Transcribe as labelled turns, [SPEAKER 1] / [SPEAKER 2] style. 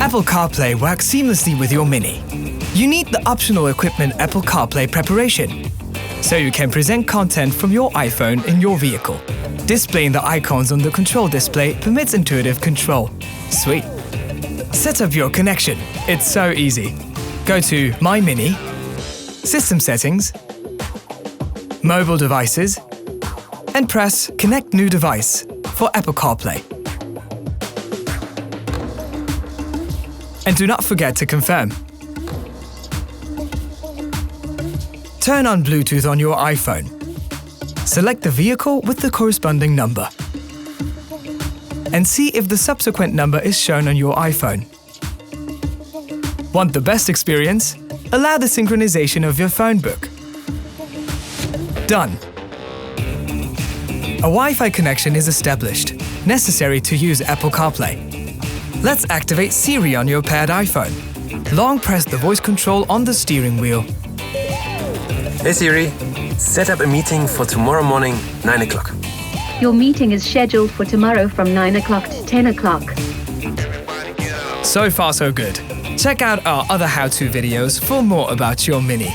[SPEAKER 1] Apple CarPlay works seamlessly with your Mini. You need the optional equipment Apple CarPlay preparation, so you can present content from your iPhone in your vehicle. Displaying the icons on the control display permits intuitive control. Sweet. Set up your connection. It's so easy. Go to My Mini, System Settings, Mobile Devices, and press Connect New Device for Apple CarPlay. And do not forget to confirm. Turn on Bluetooth on your iPhone. Select the vehicle with the corresponding number. And see if the subsequent number is shown on your iPhone. Want the best experience? Allow the synchronization of your phone book. Done. A Wi-Fi connection is established, necessary to use Apple CarPlay. Let's activate Siri on your paired iPhone. Long press the voice control on the steering wheel.
[SPEAKER 2] Hey Siri, set up a meeting for tomorrow morning, 9 o'clock.
[SPEAKER 3] Your meeting is scheduled for tomorrow from 9 o'clock to 10 o'clock.
[SPEAKER 1] So far so good. Check out our other how-to videos for more about your Mini.